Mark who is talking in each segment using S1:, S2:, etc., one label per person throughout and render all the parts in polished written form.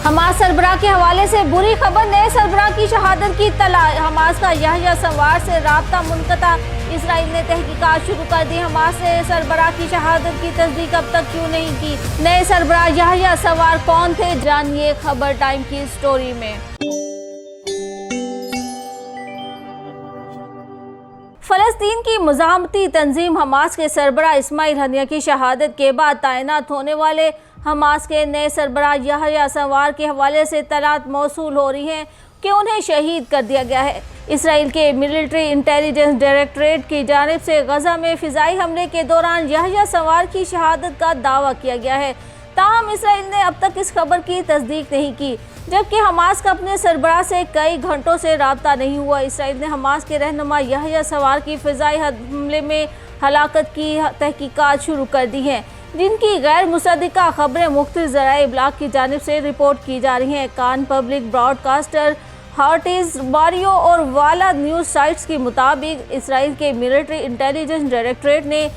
S1: Hamas سربراہ کے حوالے سے بری خبر، نئے سربراہ کی شہادت کی اطلاع، حماس کا یحییٰ سنوار سے رابطہ منقطع، اسرائیل نے تحقیقات شروع کر دی، حماس نے سربراہ کی شہادت کی تصدیق اب تک کیوں نہیں کی؟ نئے سربراہ یحییٰ سنوار کون تھے؟ جانیے خبر ٹائم کی سٹوری میں۔ فلسطین کی مزاحمتی تنظیم حماس کے سربراہ اسماعیل ہنیہ کی شہادت کے بعد تعینات ہونے والے حماس کے نئے سربراہ یحییٰ سنوار کے حوالے سے اطلاعات موصول ہو رہی ہیں کہ انہیں شہید کر دیا گیا ہے۔ اسرائیل کے ملٹری انٹیلیجنس ڈائریکٹوریٹ کی جانب سے غزہ میں فضائی حملے کے دوران یحییٰ سنوار کی شہادت کا دعویٰ کیا گیا ہے، تاہم اسرائیل نے اب تک اس خبر کی تصدیق نہیں کی، جبکہ حماس کا اپنے سربراہ سے کئی گھنٹوں سے رابطہ نہیں ہوا۔ اسرائیل نے حماس کے رہنما یحییٰ سنوار کی فضائی حملے میں ہلاکت کی تحقیقات شروع کر دی ہیں، جن کی غیر مصدقہ خبریں مختلف ذرائع ابلاغ کی جانب سے رپورٹ کی جا رہی ہیں۔ کان پبلک براڈ کاسٹر، ہارٹیز، باریو اور والا نیوز سائٹس کے مطابق اسرائیل کے ملٹری انٹیلیجنس ڈائریکٹوریٹ نے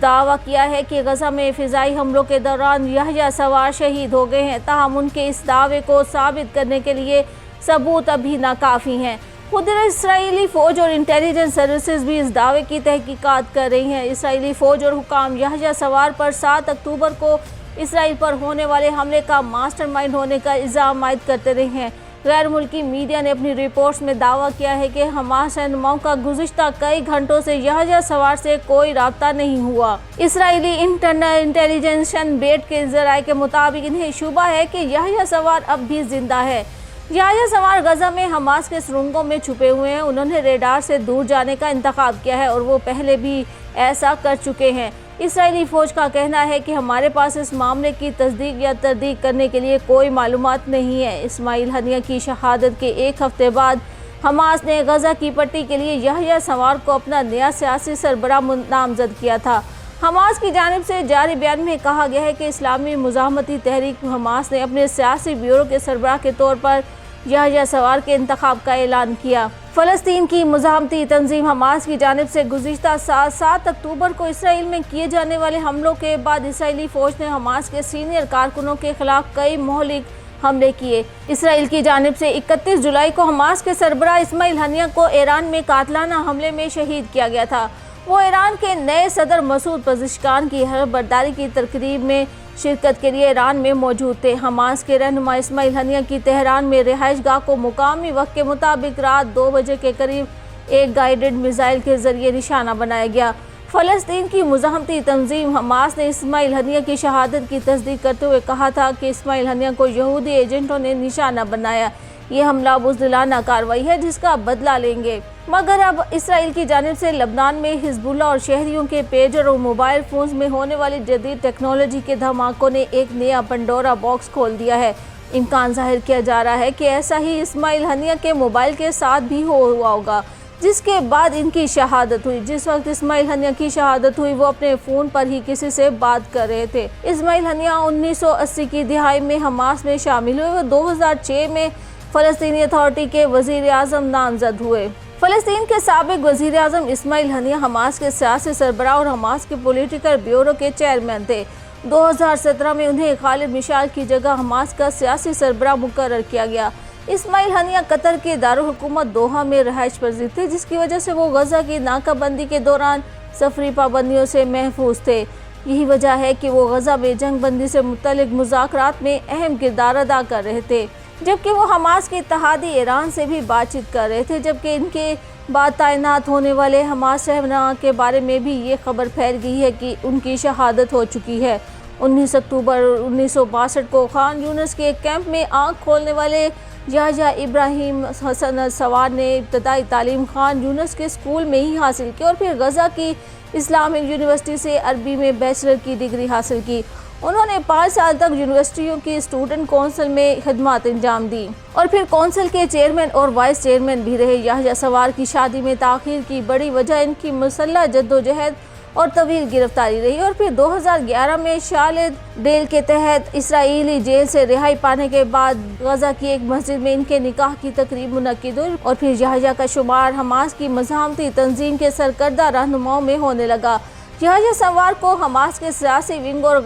S1: دعویٰ کیا ہے کہ غزہ میں فضائی حملوں کے دوران یحییٰ سنوار شہید ہو گئے ہیں، تاہم ان کے اس دعوے کو ثابت کرنے کے لیے ثبوت ابھی ناکافی ہیں۔ خود اسرائیلی فوج اور انٹیلیجنس سروسز بھی اس دعوے کی تحقیقات کر رہی ہیں۔ اسرائیلی فوج اور حکام یحییٰ سنوار پر 7 اکتوبر کو اسرائیل پر ہونے والے حملے کا ماسٹر مائنڈ ہونے کا الزام عائد کرتے رہے ہیں۔ غیر ملکی میڈیا نے اپنی رپورٹس میں دعویٰ کیا ہے کہ حماس رہنماؤں کا گزشتہ کئی گھنٹوں سے یحییٰ سنوار سے کوئی رابطہ نہیں ہوا۔ اسرائیلی انٹیلیجنس بیٹ کے ذرائع کے مطابق انہیں شبہ ہے کہ یحییٰ سنوار اب بھی زندہ ہے۔ یحییٰ سنوار غزہ میں حماس کے سرنگوں میں چھپے ہوئے ہیں، انہوں نے ریڈار سے دور جانے کا انتخاب کیا ہے اور وہ پہلے بھی ایسا کر چکے ہیں۔ اسرائیلی فوج کا کہنا ہے کہ ہمارے پاس اس معاملے کی تصدیق یا تردید کرنے کے لیے کوئی معلومات نہیں ہے۔ اسماعیل ہنیہ کی شہادت کے ایک ہفتے بعد حماس نے غزہ کی پٹی کے لیے یحییٰ سنوار کو اپنا نیا سیاسی سربراہ نامزد کیا تھا۔ حماس کی جانب سے جاری بیان میں کہا گیا ہے کہ اسلامی مزاحمتی تحریک حماس نے اپنے سیاسی بیورو کے سربراہ کے طور پر یحییٰ سنوار کے انتخاب کا اعلان کیا۔ فلسطین کی مزاحمتی تنظیم حماس کی جانب سے گزشتہ سال 7 اکتوبر کو اسرائیل میں کیے جانے والے حملوں کے بعد اسرائیلی فوج نے حماس کے سینئر کارکنوں کے خلاف کئی مہلک حملے کیے۔ اسرائیل کی جانب سے 31 جولائی کو حماس کے سربراہ اسماعیل ہنیہ کو ایران میں قاتلانہ حملے میں شہید کیا گیا تھا۔ وہ ایران کے نئے صدر مسعود پزشکیان کی حلف برداری کی تقریب میں شرکت کے لیے ایران میں موجود تھے۔ حماس کے رہنما اسماعیل ہنیہ کی تہران میں رہائش گاہ کو مقامی وقت کے مطابق رات 2 بجے کے قریب ایک گائیڈڈ میزائل کے ذریعے نشانہ بنایا گیا۔ فلسطین کی مزاحمتی تنظیم حماس نے اسماعیل ہنیہ کی شہادت کی تصدیق کرتے ہوئے کہا تھا کہ اسماعیل ہنیہ کو یہودی ایجنٹوں نے نشانہ بنایا۔ یہ حملہ بزدلانہ کارروائی ہے جس کا بدلہ لیں گے۔ مگر اب اسرائیل کی جانب سے لبنان میں حزب اللہ اور شہریوں کے پیجر اور موبائل فونز میں ہونے والی جدید ٹیکنالوجی کے دھماکوں نے ایک نیا پنڈورا باکس کھول دیا ہے۔ امکان ظاہر کیا جا رہا ہے کہ ایسا ہی اسماعیل ہنیہ کے موبائل کے ساتھ بھی ہوا ہوگا، جس کے بعد ان کی شہادت ہوئی۔ جس وقت اسماعیل ہنیہ کی شہادت ہوئی وہ اپنے فون پر ہی کسی سے بات کر رہے تھے۔ اسماعیل ہنیہ 1980 کی دہائی میں حماس میں شامل ہوئے، وہ 2006 میں فلسطینی اتھارٹی کے وزیر اعظم نامزد ہوئے۔ فلسطین کے سابق وزیر اعظم اسماعیل ہنیہ حماس کے سیاسی سربراہ اور حماس کے پولیٹیکل بیورو کے چیئرمین تھے۔ 2017 میں انہیں خالد مشعل کی جگہ حماس کا سیاسی سربراہ مقرر کیا گیا۔ اسماعیل ہنیہ قطر کے دارالحکومت دوحہ میں رہائش پذیر تھے، جس کی وجہ سے وہ غزہ کی ناکہ بندی کے دوران سفری پابندیوں سے محفوظ تھے۔ یہی وجہ ہے کہ وہ غزہ میں جنگ بندی سے متعلق مذاکرات میں اہم کردار ادا کر رہے تھے، جبکہ وہ حماس کے اتحادی ایران سے بھی بات چیت کر رہے تھے۔ جبکہ ان کے بعد تعینات ہونے والے حماس رہنما کے بارے میں بھی یہ خبر پھیل گئی ہے کہ ان کی شہادت ہو چکی ہے۔ 19 اکتوبر 1962 کو خان یونس کے ایک کیمپ میں آنکھ کھولنے والے یحییٰ ابراہیم حسن سنوار نے ابتدائی تعلیم خان یونس کے اسکول میں ہی حاصل کی اور پھر غزہ کی اسلامک یونیورسٹی سے عربی میں بیچلر کی ڈگری حاصل کی۔ انہوں نے 5 سال تک یونیورسٹیوں کی اسٹوڈنٹ کونسل میں خدمات انجام دی اور پھر کونسل کے چیئرمین اور وائس چیئرمین بھی رہے۔ یحییٰ سنوار کی شادی میں تاخیر کی بڑی وجہ ان کی مسلح جدوجہد اور طویل گرفتاری رہی اور پھر 2011 میں شالد ڈیل کے تحت اسرائیلی جیل سے رہائی پانے کے بعد غزہ کی ایک مسجد میں ان کے نکاح کی تقریب منعقد ہوئی اور پھر یحییٰ کا شمار حماس کی مزاحمتی تنظیم کے سرکردہ رہنماؤں میں ہونے لگا۔ یحییٰ سنوار کو حماس کے سیاسی ونگ اور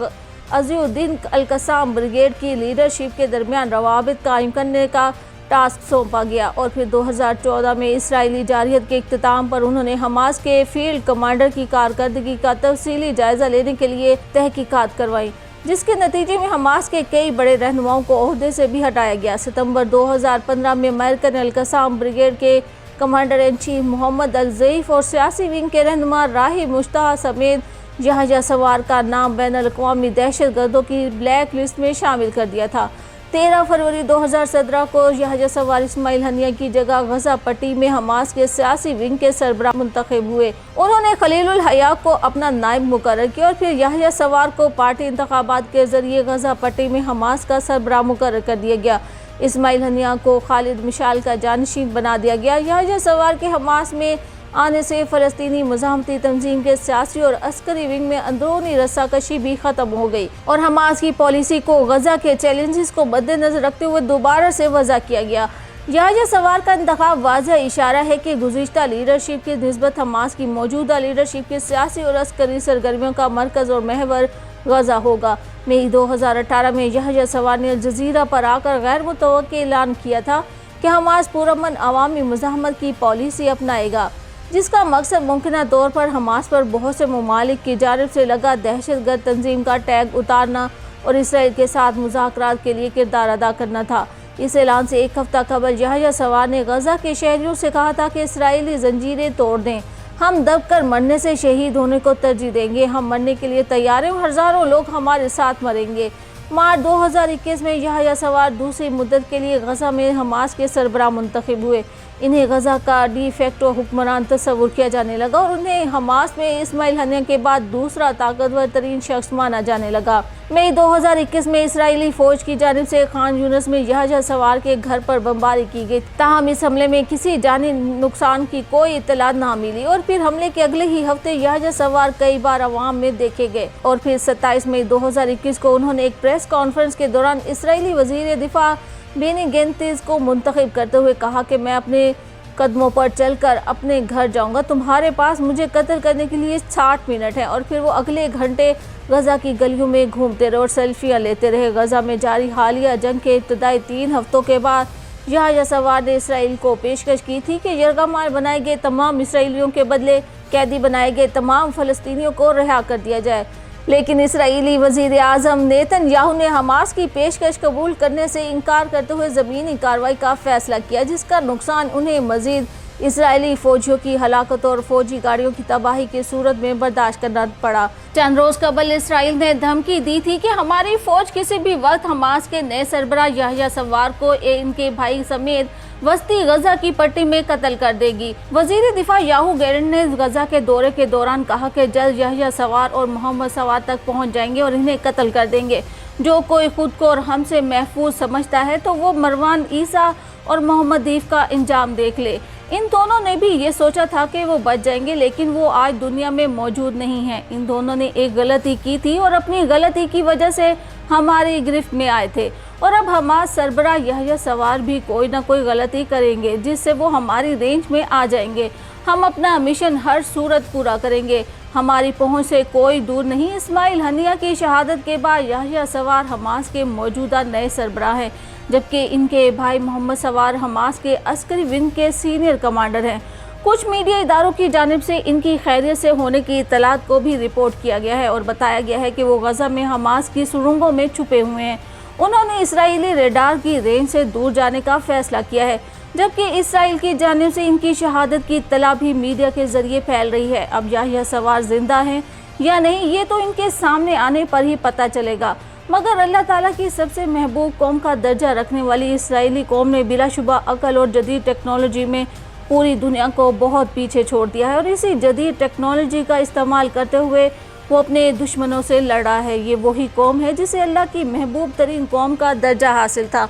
S1: عزی الدین القسام بریگیڈ کی لیڈرشپ کے درمیان روابط قائم کرنے کا ٹاسک سونپا گیا، اور پھر 2014 میں اسرائیلی جارحیت کے اختتام پر انہوں نے حماس کے فیلڈ کمانڈر کی کارکردگی کا تفصیلی جائزہ لینے کے لیے تحقیقات کروائیں، جس کے نتیجے میں حماس کے کئی بڑے رہنماؤں کو عہدے سے بھی ہٹایا گیا۔ ستمبر 2015 میں امریکن القسام بریگیڈ کے کمانڈر ان چیف محمد الضعیف اور سیاسی ونگ کے رہنما راہب مشتبہ سمیت یحییٰ سنوار کا نام بین الاقوامی دہشت گردوں کی بلیک لسٹ میں شامل کر دیا تھا۔ 13 فروری 2017 کو یحییٰ سنوار اسماعیل ہنیہ کی جگہ غزہ پٹی میں حماس کے سیاسی ونگ کے سربراہ منتخب ہوئے۔ انہوں نے خلیل الحیہ کو اپنا نائب مقرر کیا اور پھر یحییٰ سنوار کو پارٹی انتخابات کے ذریعے غزہ پٹی میں حماس کا سربراہ مقرر کر دیا گیا۔ اسماعیل ہنیہ کو خالد مشعل کا جانشین بنا دیا گیا۔ یحییٰ سنوار کے حماس میں آنے سے فلسطینی مزاحمتی تنظیم کے سیاسی اور عسکری ونگ میں اندرونی رسہ کشی بھی ختم ہو گئی، اور حماس کی پالیسی کو غزہ کے چیلنجز کو مد نظر رکھتے ہوئے دوبارہ سے وضع کیا گیا۔ یحییٰ سنوار کا انتخاب واضح اشارہ ہے کہ گزشتہ لیڈرشپ کی نسبت حماس کی موجودہ لیڈرشپ کی سیاسی اور عسکری سرگرمیوں کا مرکز اور محور غزہ ہوگا۔ مئی 2018 میں یحییٰ سنوار نے الجزیرہ پر آ کر غیر متوقع اعلان کیا تھا کہ حماس پرامن عوامی مزاحمت کی پالیسی اپنائے گا، جس کا مقصد ممکنہ طور پر حماس پر بہت سے ممالک کی جانب سے لگا دہشت گرد تنظیم کا ٹیگ اتارنا اور اسرائیل کے ساتھ مذاکرات کے لیے کردار ادا کرنا تھا۔ اس اعلان سے ایک ہفتہ قبل یحییٰ سنوار نے غزہ کے شہریوں سے کہا تھا کہ اسرائیلی زنجیریں توڑ دیں، ہم دب کر مرنے سے شہید ہونے کو ترجیح دیں گے، ہم مرنے کے لیے تیار ہیں اور ہزاروں لوگ ہمارے ساتھ مریں گے۔ مارچ 2021 میں یحییٰ سنوار دوسری مدت کے لیے غزہ میں حماس کے سربراہ منتخب ہوئے۔ انہیں غزہ کا ڈی فیکٹو حکمران تصور کیا جانے لگا اور انہیں حماس میں اسماعیل ہنیہ کے بعد دوسرا طاقتور ترین شخص مانا جانے لگا۔ مئی 2021 میں اسرائیلی فوج کی جانب سے خان یونس میں یحییٰ سنوار کے گھر پر بمباری کی گئی، تاہم اس حملے میں کسی جانی نقصان کی کوئی اطلاع نہ ملی، اور پھر حملے کے اگلے ہی ہفتے یحییٰ سنوار کئی بار عوام میں دیکھے گئے، اور پھر 27 مئی 2021 کو انہوں نے ایک پریس کانفرنس کے دوران اسرائیلی وزیر دفاع بینی گینتز کو منتخب کرتے ہوئے کہا کہ میں اپنے قدموں پر چل کر اپنے گھر جاؤں گا، تمہارے پاس مجھے قتل کرنے کے لیے 60 منٹ ہیں، اور پھر وہ اگلے گھنٹے غزہ کی گلیوں میں گھومتے رہے اور سیلفیاں لیتے رہے۔ غزہ میں جاری حالیہ جنگ کے ابتدائی 3 ہفتوں کے بعد یحییٰ سنوار نے اسرائیل کو پیشکش کی تھی کہ یرغمال بنائے گئے تمام اسرائیلیوں کے بدلے قیدی بنائے گئے تمام فلسطینیوں کو رہا کر دیا جائے، لیکن اسرائیلی وزیر اعظم نیتن یاہو نے حماس کی پیشکش قبول کرنے سے انکار کرتے ہوئے زمینی کارروائی کا فیصلہ کیا، جس کا نقصان انہیں مزید اسرائیلی فوجیوں کی ہلاکت اور فوجی گاڑیوں کی تباہی کی صورت میں برداشت کرنا پڑا۔ چند روز قبل اسرائیل نے دھمکی دی تھی کہ ہماری فوج کسی بھی وقت حماس کے نئے سربراہ یحییٰ سنوار کو ان کے بھائی سمیت وسطی غزہ کی پٹی میں قتل کر دے گی۔ وزیر دفاع یاہو گیلنٹ نے غزہ کے دورے کے دوران کہا کہ جلد یحییٰ سنوار اور محمد سنوار تک پہنچ جائیں گے اور انہیں قتل کر دیں گے۔ جو کوئی خود کو اور ہم سے محفوظ سمجھتا ہے تو وہ مروان عیسیٰ اور محمد دیف کا انجام دیکھ لے۔ ان دونوں نے بھی یہ سوچا تھا کہ وہ بچ جائیں گے، لیکن وہ آج دنیا میں موجود نہیں ہیں۔ ان دونوں نے ایک غلطی کی تھی اور اپنی غلطی کی وجہ سے ہماری گرفت میں آئے تھے، اور اب حماس سربراہ یحییٰ سنوار بھی کوئی نہ کوئی غلطی کریں گے جس سے وہ ہماری رینج میں آ جائیں گے۔ ہم اپنا مشن ہر صورت پورا کریں گے، ہماری پہنچ سے کوئی دور نہیں۔ اسماعیل ہنیہ کی شہادت کے بعد یحییٰ سنوار حماس کے موجودہ نئے سربراہ ہیں، جبکہ ان کے بھائی محمد سنوار حماس کے عسکری ونگ کے سینئر کمانڈر ہیں۔ کچھ میڈیا اداروں کی جانب سے ان کی خیریت سے ہونے کی اطلاعات کو بھی رپورٹ کیا گیا ہے اور بتایا گیا ہے کہ وہ غزہ میں حماس کی سرنگوں میں چھپے ہوئے ہیں۔ انہوں نے اسرائیلی ریڈار کی رینج سے دور جانے کا فیصلہ کیا ہے، جبکہ اسرائیل کی جانب سے ان کی شہادت کی اطلاع بھی میڈیا کے ذریعے پھیل رہی ہے۔ اب یحییٰ سنوار زندہ ہیں یا نہیں یہ تو ان کے سامنے آنے پر ہی پتہ چلے گا، مگر اللہ تعالیٰ کی سب سے محبوب قوم کا درجہ رکھنے والی اسرائیلی قوم نے بلا شبہ عقل اور جدید ٹیکنالوجی میں پوری دنیا کو بہت پیچھے چھوڑ دیا ہے، اور اسی جدید ٹیکنالوجی کا استعمال کرتے ہوئے وہ اپنے دشمنوں سے لڑا ہے۔ یہ وہی قوم ہے جسے اللہ کی محبوب ترین قوم کا درجہ حاصل تھا۔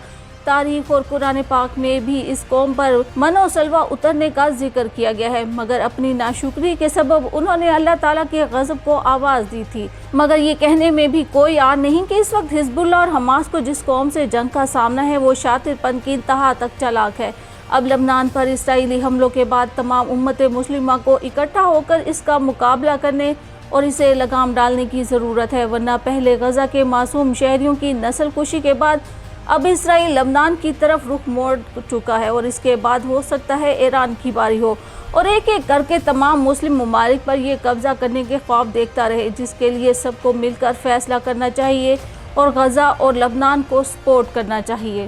S1: تاریخ اور قرآن پاک میں بھی اس قوم پر من و سلوہ اترنے کا ذکر کیا گیا ہے، مگر اپنی ناشکری کے سبب انہوں نے اللہ تعالیٰ کے غضب کو آواز دی تھی۔ مگر یہ کہنے میں بھی کوئی عار نہیں کہ اس وقت حزب اللہ اور حماس کو جس قوم سے جنگ کا سامنا ہے وہ شاطر پن کی انتہا تک چالاک ہے۔ اب لبنان پر اسرائیلی حملوں کے بعد تمام امت مسلمہ کو اکٹھا ہو کر اس کا مقابلہ کرنے اور اسے لگام ڈالنے کی ضرورت ہے، ورنہ پہلے غزہ کے معصوم شہریوں کی نسل کشی کے بعد اب اسرائیل لبنان کی طرف رخ موڑ چکا ہے، اور اس کے بعد ہو سکتا ہے ایران کی باری ہو اور ایک ایک کر کے تمام مسلم ممالک پر یہ قبضہ کرنے کے خواب دیکھتا رہے، جس کے لیے سب کو مل کر فیصلہ کرنا چاہیے اور غزہ اور لبنان کو سپورٹ کرنا چاہیے۔